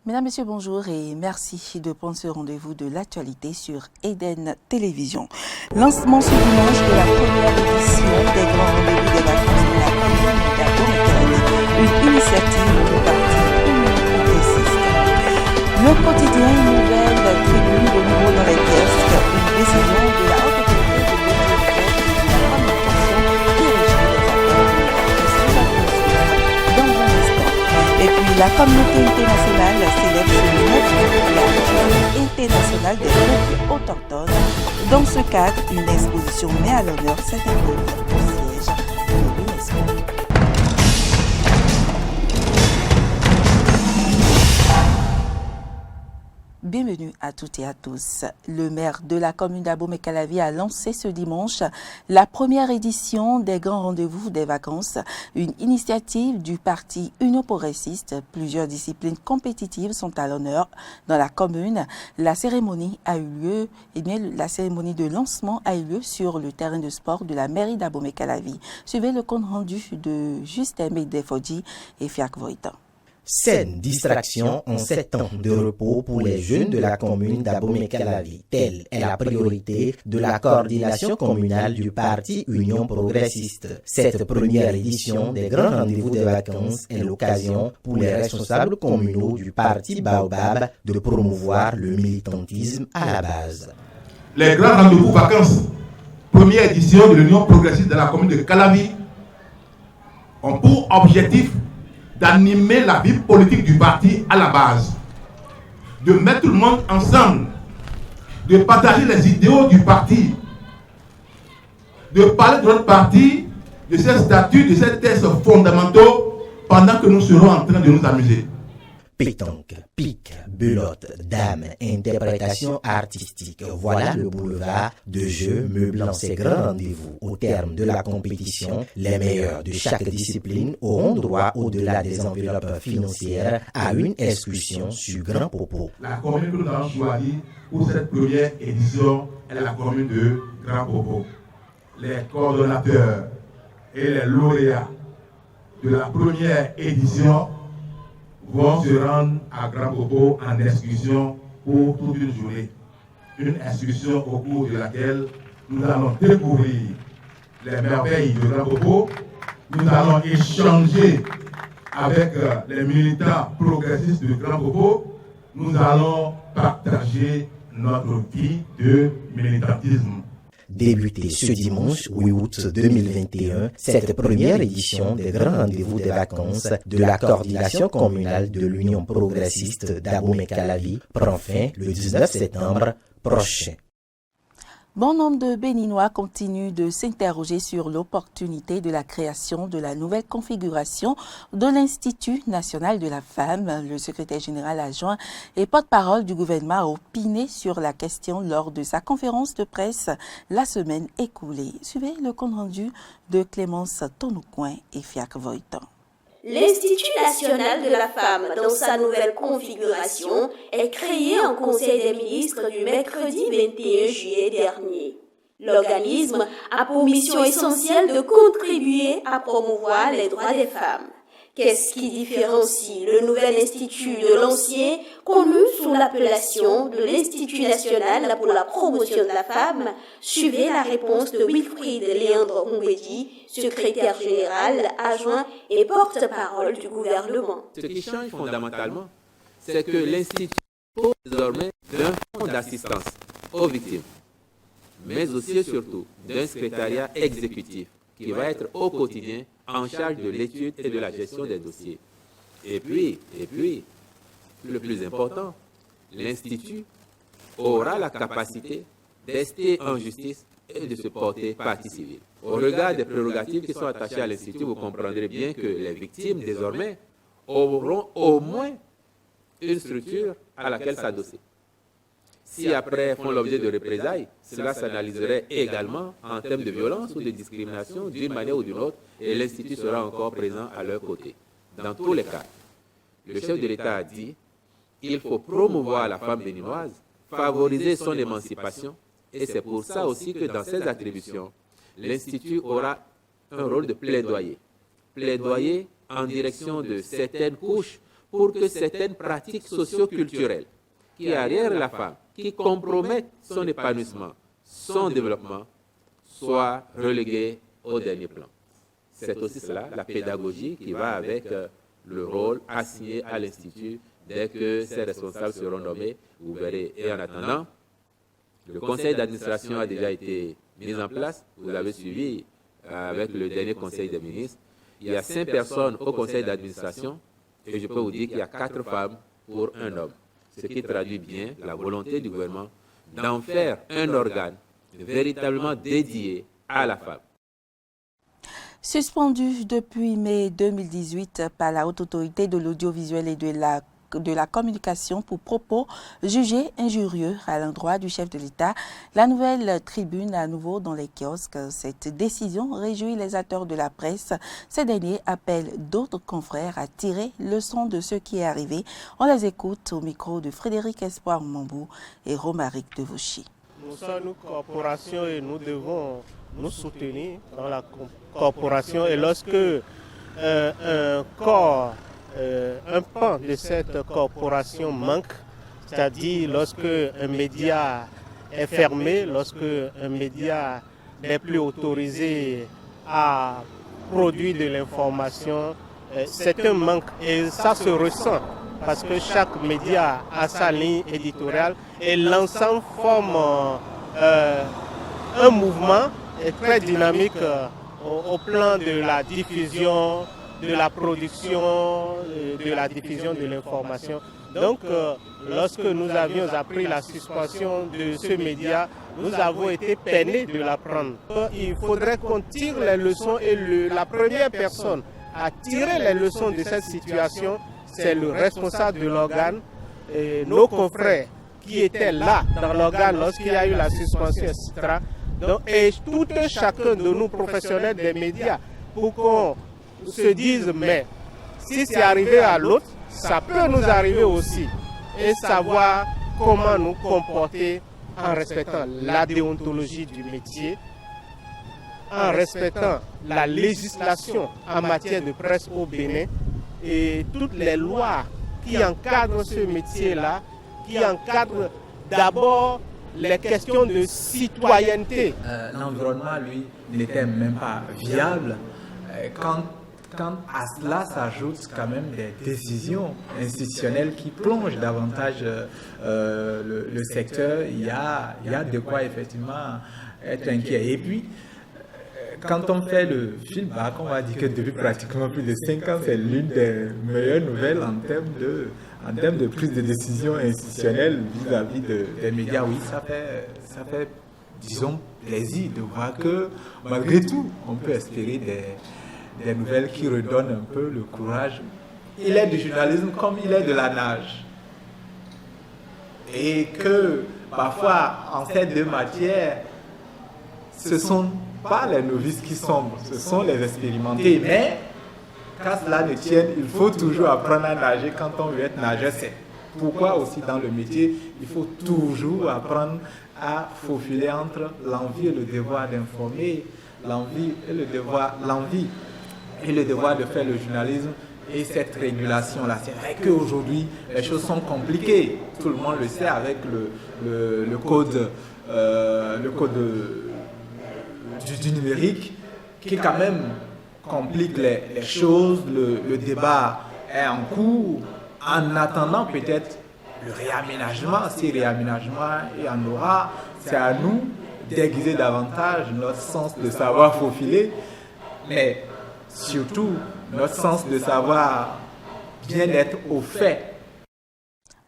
Mesdames, Messieurs, bonjour et merci de prendre ce rendez-vous de l'actualité sur Eden Télévision. Lancement ce dimanche de la première édition des grands rendez-vous des vacances de la commune d'Abo-Mécalani, une initiative du parti Union progressiste. Le quotidien, une nouvelle tribune de nouveau dans les kiosques, une décision de la haute autorité de l'autorité de la communication qui régit les accords de la dans un instant. Et puis la communauté internationale célèbre le 9 août la journée internationale des peuples autochtones. Dans ce cadre, une exposition met à l'honneur cette époque au siège de l'UNESCO. Bienvenue à toutes et à tous. Le maire de la commune d'Abo-Mécalavi a lancé ce dimanche la première édition des grands rendez-vous des vacances, une initiative du parti Union progressiste. Plusieurs disciplines compétitives sont à l'honneur dans la commune. La cérémonie la cérémonie de lancement a eu lieu sur le terrain de sport de la mairie d'Abo-Mécalavi. Suivez le compte rendu de Justin Medefodji et Fiak Voitan. Saine distraction en 7 ans de repos pour les jeunes de la commune d'Abo-Mécalavi. Telle est la priorité de la coordination communale du parti Union progressiste. Cette première édition des grands rendez-vous des vacances est l'occasion pour les responsables communaux du parti Baobab de promouvoir le militantisme à la base. Les grands rendez-vous vacances, première édition de l'Union progressiste de la commune de Calavi, ont pour objectif d'animer la vie politique du parti à la base, de mettre tout le monde ensemble, de partager les idéaux du parti, de parler de notre parti, de ses statuts, de ses textes fondamentaux, pendant que nous serons en train de nous amuser. Pétanque, pique, belote, dame, interprétation artistique. Voilà le boulevard de jeux meublant ces grands rendez-vous. Au terme de la compétition, les meilleurs de chaque discipline auront droit, au-delà des enveloppes financières, à une excursion sur Grand Popo. La commune que nous avons choisie pour cette première édition est la commune de Grand Popo. Les coordonnateurs et les lauréats de la première édition vont se rendre à Grand Popo en excursion pour toute une journée. Une excursion au cours de laquelle nous allons découvrir les merveilles de Grand Popo. Nous allons échanger avec les militants progressistes de Grand Popo. Nous allons partager notre vie de militantisme. Débutée ce dimanche 8 août 2021, cette première édition des grands rendez-vous des vacances de la coordination communale de l'Union progressiste d'Abo-Mécalavi prend fin le 19 septembre prochain. Bon nombre de Béninois continuent de s'interroger sur l'opportunité de la création de la nouvelle configuration de l'Institut national de la femme. Le secrétaire général adjoint et porte-parole du gouvernement a opiné sur la question lors de sa conférence de presse la semaine écoulée. Suivez le compte rendu de Clémence Tonoucoin et Fiak Voitan. L'Institut national de la femme, dans sa nouvelle configuration, est créé en Conseil des ministres du mercredi 21 juillet dernier. L'organisme a pour mission essentielle de contribuer à promouvoir les droits des femmes. Qu'est-ce qui différencie le nouvel institut de l'ancien, connu sous l'appellation de l'Institut national pour la promotion de la femme? Suivez la réponse de Wilfried Léandre Humbedi, secrétaire général, adjoint et porte-parole du gouvernement. Ce qui change fondamentalement, c'est que l'Institut dispose désormais d'un fonds d'assistance aux victimes, mais aussi et surtout d'un secrétariat exécutif qui va être au quotidien en charge de l'étude et de la gestion des dossiers. Et puis, le plus important, l'Institut aura la capacité d'ester en justice et de se porter partie civile. Au regard des prérogatives qui sont attachées à l'Institut, vous comprendrez bien que les victimes, désormais, auront au moins une structure à laquelle s'adosser. Si après font l'objet de représailles, cela s'analyserait également en termes de violence ou de discrimination d'une manière ou d'une autre, et l'Institut sera encore présent à leur côté. Dans tous les cas, le chef de l'État a dit qu'il faut promouvoir la femme béninoise, favoriser son émancipation, et c'est pour ça aussi que dans ses attributions, l'Institut aura un rôle de plaidoyer. Plaidoyer en direction de certaines couches pour que certaines pratiques socio-culturelles qui arrièrent la femme, qui compromettent son épanouissement, son développement, soient reléguées au dernier plan. C'est aussi cela, la pédagogie qui va avec le rôle assigné à l'Institut dès que ses responsables seront nommés, vous verrez. Et en attendant, le conseil d'administration a déjà été mis en place, vous l'avez suivi avec le dernier conseil des ministres. Il y a 5 personnes au conseil d'administration et je peux vous dire qu'il y a 4 femmes pour un homme, ce qui traduit bien la volonté du gouvernement d'en faire un organe véritablement dédié à la femme. Suspendu depuis mai 2018 par la Haute Autorité de l'audiovisuel et de la communication pour propos jugés injurieux à l'endroit du chef de l'État, la nouvelle tribune à nouveau dans les kiosques. Cette décision réjouit les acteurs de la presse. Ces derniers appellent d'autres confrères à tirer leçon de ce qui est arrivé. On les écoute au micro de Frédéric Espoir Mambou et Romaric Devauchy. Nous sommes une corporation et nous devons nous soutenir dans la corporation. Et lorsque un corps, un pan de cette corporation manque, c'est-à-dire lorsque un média est fermé, lorsque un média n'est plus autorisé à produire de l'information, c'est un manque et ça se ressent parce que chaque média a sa ligne éditoriale et l'ensemble forme un mouvement très dynamique au plan de la diffusion, de la production, de la diffusion de l'information. Donc, lorsque nous avions appris la suspension de ce média, nous avons été peinés de l'apprendre. Il faudrait qu'on tire les leçons et la première personne à tirer les leçons de cette situation, c'est le responsable de l'organe, nos confrères qui étaient là dans l'organe lorsqu'il y a eu la suspension, etc. Donc, et tout chacun de nous professionnels des médias, pour qu'on se dise, mais si c'est arrivé à l'autre, ça peut nous arriver aussi. Et savoir comment nous comporter en respectant la déontologie du métier, en respectant la législation en matière de presse au Bénin et toutes les lois qui encadrent ce métier-là, qui encadrent d'abord les questions de citoyenneté. L'environnement, lui, n'était même pas viable. Quand à cela s'ajoutent quand même des décisions institutionnelles qui plongent davantage le secteur, il y a de quoi effectivement être inquiet. Et puis, quand on fait le film, on va dire que depuis pratiquement plus de 5 ans, c'est l'une des meilleures nouvelles en termes de prise de décision institutionnelle vis-à-vis des médias. Oui, ça fait, disons, plaisir de voir que malgré tout, on peut espérer des nouvelles qui redonnent un peu le courage. Il est du journalisme comme il est de la nage. Et que parfois, en ces deux matières, ce sont pas les novices qui sombrent, ce sont les expérimentés. Mais, qu'à cela ne tienne, il faut toujours apprendre à nager quand on veut être nageur. C'est pourquoi aussi dans le métier, il faut toujours apprendre à faufiler entre l'envie et le devoir d'informer, l'envie et le devoir de faire le journalisme et cette régulation-là. C'est vrai qu'aujourd'hui, les choses sont compliquées. Tout le monde le sait avec le code du numérique qui quand même complique les choses. Le débat est en cours en attendant peut-être le réaménagement. Si réaménagement il y en aura, c'est à nous d'aiguiser davantage notre sens de savoir faufiler, mais surtout notre sens de savoir bien être au fait.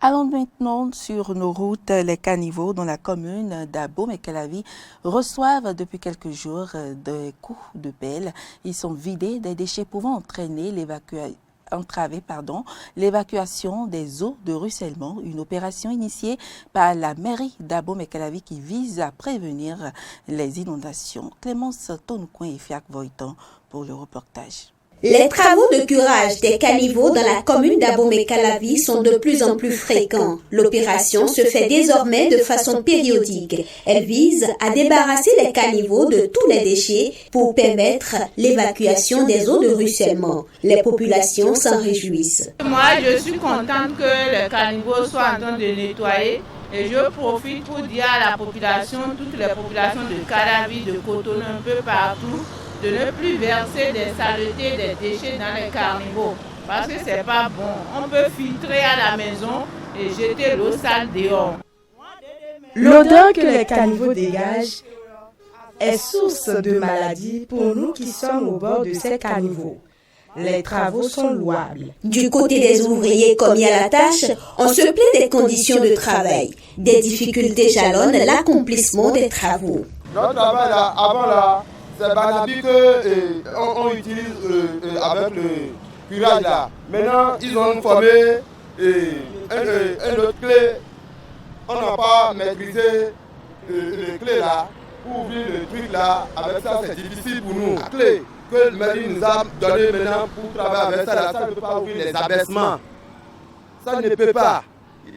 Allons maintenant sur nos routes. Les caniveaux dans la commune d'Abomey-Calavi reçoivent depuis quelques jours des coups de pelle. Ils sont vidés des déchets pouvant entraver l'évacuation des eaux de ruissellement, une opération initiée par la mairie d'Abomey-Calavi qui vise à prévenir les inondations. Clémence Tonoucoin et Fiac Voitan pour le reportage. Les travaux de curage des caniveaux dans la commune d'Abomey-Calavi sont de plus en plus fréquents. L'opération se fait désormais de façon périodique. Elle vise à débarrasser les caniveaux de tous les déchets pour permettre l'évacuation des eaux de ruissellement. Les populations s'en réjouissent. Moi, je suis contente que les caniveaux soient en train de nettoyer. Et je profite pour dire à la population, toutes les populations de Calavi, de Cotonou, un peu partout, de ne plus verser des saletés, des déchets dans les caniveaux. Parce que c'est pas bon. On peut filtrer à la maison et jeter l'eau sale dehors. L'odeur que les caniveaux dégagent est source de maladies pour nous qui sommes au bord de ces caniveaux. Les travaux sont louables. Du côté des ouvriers commis à la tâche, on se plaint des conditions de travail. Des difficultés jalonnent l'accomplissement des travaux. Notre travail là, avant là, c'est Banabi qu'on utilise avec le curage là. Maintenant, ils ont formé un autre clé. On n'a pas maîtrisé les clés là. Pour ouvrir le truc là, avec ça c'est difficile pour nous. La clé que le mairie nous a donné maintenant pour travailler avec ça, là, ça ne peut pas ouvrir les abaissements. Ça ne peut pas.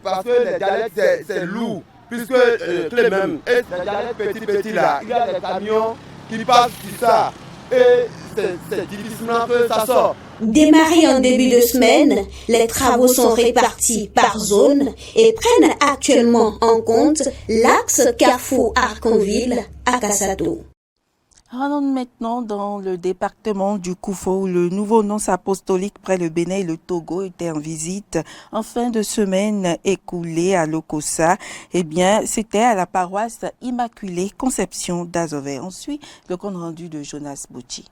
Parce que les dialectes c'est lourd. Puisque les clés même, et les dialectes petits là, il y a des camions qui passent sur ça. Et c'est difficilement que ça sort. Démarrés en début de semaine, les travaux sont répartis par zone et prennent actuellement en compte l'axe Carrefour-Arconville à Kassato. Rendons-nous maintenant dans le département du Koufo où le nouveau nonce apostolique près le Bénin et le Togo était en visite en fin de semaine écoulée à Lokossa. Eh bien, c'était à la paroisse Immaculée Conception d'Azové. On suit le compte rendu de Jonas Bouchi.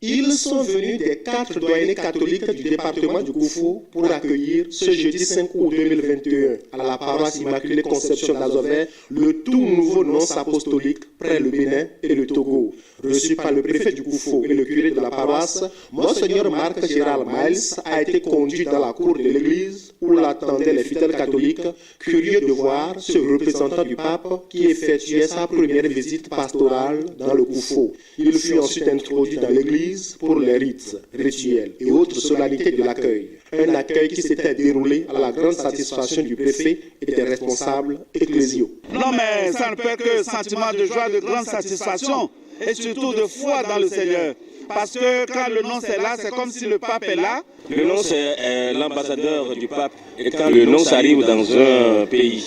Ils sont venus des 4 doyennés catholiques du département du Koufo pour accueillir ce jeudi 5 août 2021 à la paroisse Immaculée Conception d'Azové le tout nouveau nonce apostolique près le Bénin et le Togo. Reçu par le préfet du Koufo et le curé de la paroisse, Monseigneur Marc Gérald Miles a été conduit dans la cour de l'église où l'attendaient les fidèles catholiques, curieux de voir ce représentant du pape qui effectuait sa première visite pastorale dans le Koufo. Il fut ensuite introduit dans l'église pour les rites, rituels et autres solennités de l'accueil. Un accueil qui s'était déroulé à la grande satisfaction du préfet et des responsables ecclésiaux. Non mais ça ne peut que sentiment de joie, de grande satisfaction et surtout de foi dans le Seigneur. Parce que quand le nonce est là, c'est comme si le pape est là. Le nonce est l'ambassadeur du pape. Et quand le nonce arrive dans un pays,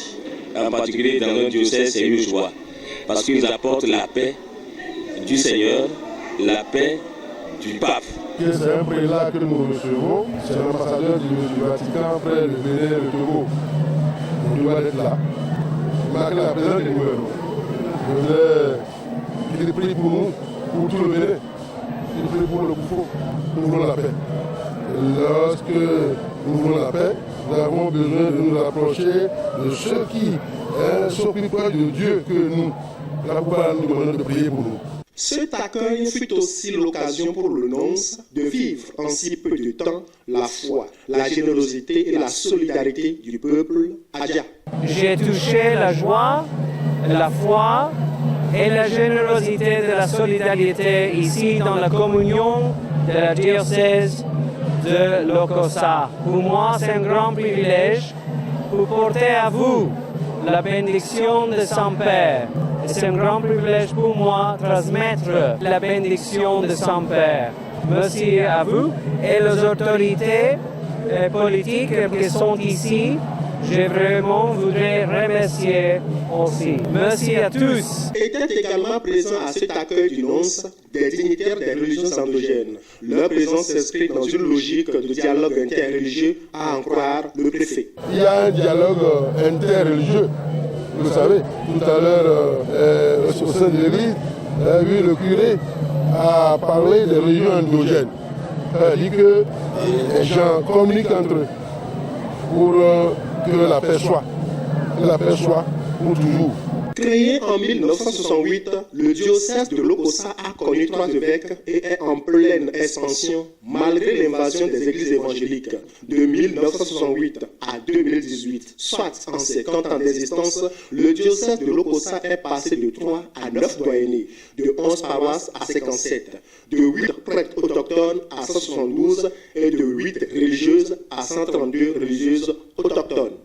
en particulier dans un diocèse, c'est une joie. Parce qu'ils apportent la paix du Seigneur, la paix du pape. C'est un prélat que nous recevons, c'est l'ambassadeur du Vatican près le Bénin et le Togo. Il doit être là. Il marque la présence du gouvernement. Je voudrais qu'il prie pour nous, pour tout le Bénin. Il prie pour le Koufo. Nous voulons la paix. Et lorsque nous voulons la paix, nous avons besoin de nous rapprocher de ceux qui sont plus proches de Dieu que nous. La plupart nous demandent de prier pour nous. Cet accueil fut aussi l'occasion pour le nonce de vivre en si peu de temps la foi, la générosité et la solidarité du peuple adja. J'ai touché la joie, la foi et la générosité de la solidarité ici dans la communion de la diocèse de Lokossa. Pour moi, c'est un grand privilège pour porter à vous la bénédiction de Saint-Père. C'est un grand privilège pour moi de transmettre la bénédiction de Saint-Père. Merci à vous et les autorités politiques qui sont ici. Je vraiment voudrais remercier aussi. Merci à tous. Étaient également présents à cet accueil du nonce des dignitaires des religions endogènes. Leur présence s'inscrit dans une logique de dialogue interreligieux, à en croire le préfet. Il y a un dialogue interreligieux. Vous savez, tout à l'heure, au sein de l'église, le curé a parlé des religions endogènes. Il dit que les gens communiquent entre eux pour que la paix soit. Que la paix soit pour toujours. Créé en 1968, le diocèse de Lokossa a connu 3 évêques et est en pleine expansion malgré l'invasion des églises évangéliques de 1968 à 2018. Soit en 50 ans d'existence, le diocèse de Lokossa est passé de 3 à 9 doyennés, de 11 paroisses à 57, de 8 prêtres autochtones à 172 et de 8 religieuses à 132 religieuses autochtones.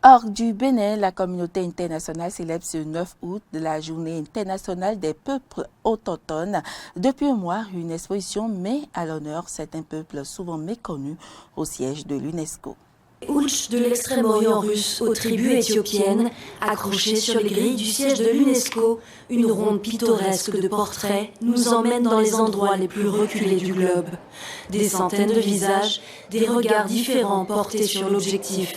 Hors du Bénin, la communauté internationale célèbre ce 9 août la journée internationale des peuples autochtones. Depuis un mois, une exposition met à l'honneur certains peuples souvent méconnus au siège de l'UNESCO. Ouch de l'extrême-orient russe aux tribus éthiopiennes, accrochées sur les grilles du siège de l'UNESCO, une ronde pittoresque de portraits nous emmène dans les endroits les plus reculés du globe. Des centaines de visages, des regards différents portés sur l'objectif.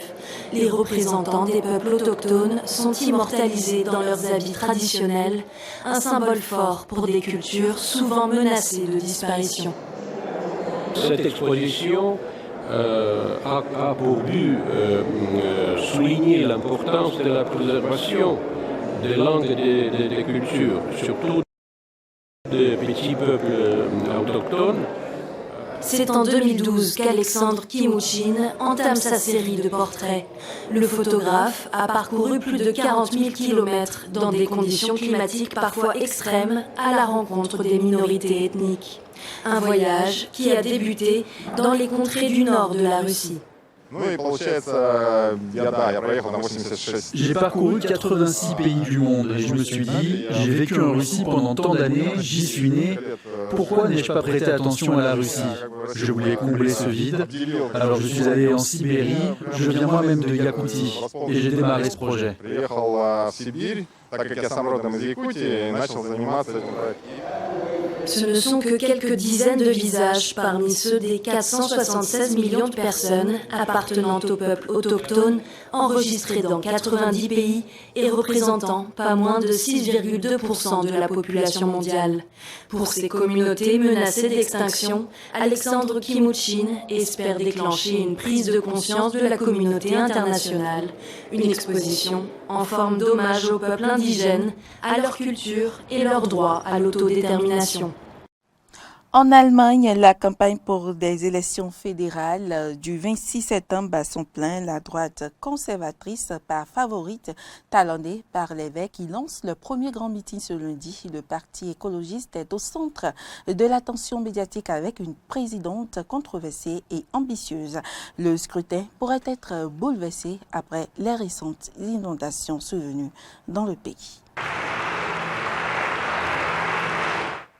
Les représentants des peuples autochtones sont immortalisés dans leurs habits traditionnels, un symbole fort pour des cultures souvent menacées de disparition. Cette exposition a pour but souligner l'importance de la préservation des langues et des cultures, surtout des petits peuples autochtones. C'est en 2012 qu'Alexandre Kimouchine entame sa série de portraits. Le photographe a parcouru plus de 40 000 kilomètres dans des conditions climatiques parfois extrêmes à la rencontre des minorités ethniques. Un voyage qui a débuté dans les contrées du nord de la Russie. J'ai parcouru 86 pays du monde et je me suis dit, j'ai vécu en Russie pendant tant d'années, j'y suis né, pourquoi n'ai-je pas prêté attention à la Russie? Je voulais combler ce vide, alors je suis allé en Sibérie, je viens moi-même de Yakoutie et j'ai démarré ce projet. Ce ne sont que quelques dizaines de visages parmi ceux des 476 millions de personnes appartenant au peuple autochtone, enregistrés dans 90 pays et représentant pas moins de 6,2% de la population mondiale. Pour ces communautés menacées d'extinction, Alexandre Kimouchine espère déclencher une prise de conscience de la communauté internationale, une exposition en forme d'hommage aux peuples indigènes, à leur culture et leur droit à l'autodétermination. En Allemagne, la campagne pour des élections fédérales du 26 septembre bat son plein. La droite conservatrice, par favorite, talonnée par l'évêque, qui lance le premier grand meeting ce lundi. Le parti écologiste est au centre de l'attention médiatique avec une présidente controversée et ambitieuse. Le scrutin pourrait être bouleversé après les récentes inondations survenues dans le pays.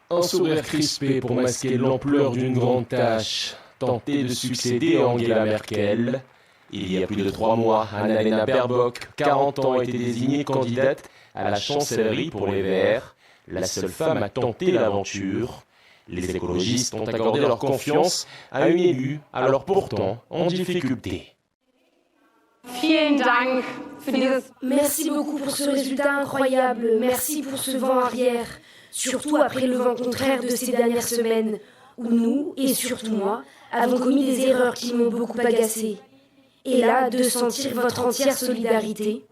Un sourire crispé pour masquer l'ampleur d'une grande tâche, tenter de succéder à Angela Merkel. Il y a plus de 3 mois, Annalena Baerbock, 40 ans, était désignée candidate à la chancellerie pour les Verts, la seule femme à tenter l'aventure. Les écologistes ont accordé leur confiance à une élue, alors pourtant en difficulté. Merci beaucoup pour ce résultat incroyable, merci pour ce vent arrière. Surtout après le vent contraire de ces dernières semaines, où nous, et surtout moi, avons commis des erreurs qui m'ont beaucoup agacé. Et là, de sentir votre entière solidarité.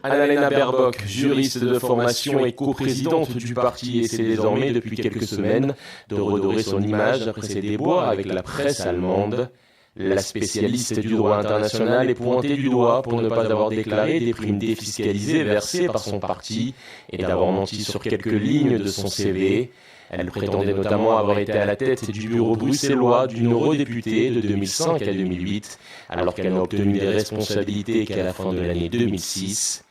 Annalena Baerbock, juriste de formation et coprésidente du parti, essaie désormais depuis quelques semaines de redorer son image après ses déboires avec la presse allemande. La spécialiste du droit international est pointée du doigt pour ne pas avoir déclaré des primes défiscalisées versées par son parti et d'avoir menti sur quelques lignes de son CV. Elle prétendait notamment avoir été à la tête du bureau bruxellois d'une eurodéputée de 2005 à 2008, alors qu'elle n'a obtenu des responsabilités qu'à la fin de l'année 2006.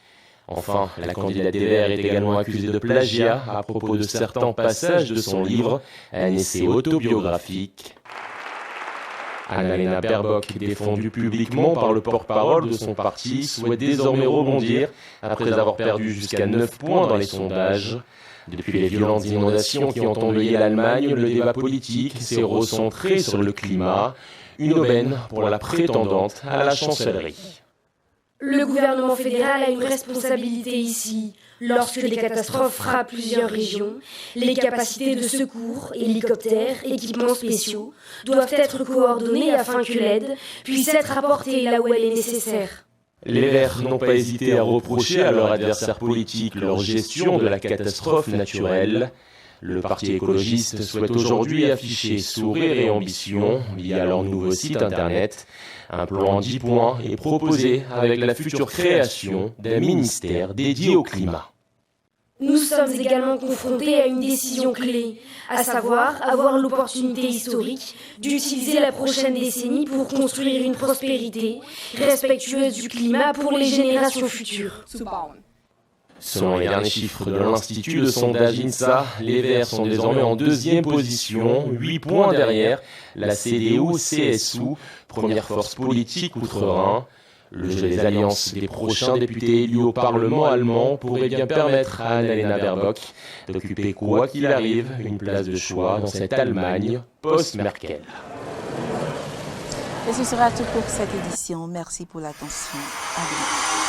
Enfin, la candidate des Verts est également accusée de plagiat à propos de certains passages de son livre, un essai autobiographique. Annalena Baerbock, défendue publiquement par le porte-parole de son parti, souhaite désormais rebondir après avoir perdu jusqu'à 9 points dans les sondages. Depuis les violentes inondations qui ont endeuillé l'Allemagne, le débat politique s'est recentré sur le climat, une aubaine pour la prétendante à la chancellerie. Le gouvernement fédéral a une responsabilité ici. Lorsque les catastrophes frappent plusieurs régions, les capacités de secours, hélicoptères, équipements spéciaux doivent être coordonnées afin que l'aide puisse être apportée là où elle est nécessaire. Les Verts n'ont pas hésité à reprocher à leur adversaire politique leur gestion de la catastrophe naturelle. Le Parti écologiste souhaite aujourd'hui afficher sourire et ambition via leur nouveau site internet. Un plan en 10 points est proposé avec la future création d'un ministère dédié au climat. Nous sommes également confrontés à une décision clé, à savoir avoir l'opportunité historique d'utiliser la prochaine décennie pour construire une prospérité respectueuse du climat pour les générations futures. Selon les derniers chiffres de l'Institut de sondage INSA, les Verts sont désormais en 2e position, 8 points derrière la CDU-CSU, première force politique outre-Rhin. Le jeu des alliances des prochains députés élus au Parlement allemand pourrait bien permettre à Annalena Baerbock d'occuper quoi qu'il arrive une place de choix dans cette Allemagne post-Merkel. Et ce sera tout pour cette édition. Merci pour l'attention. À demain.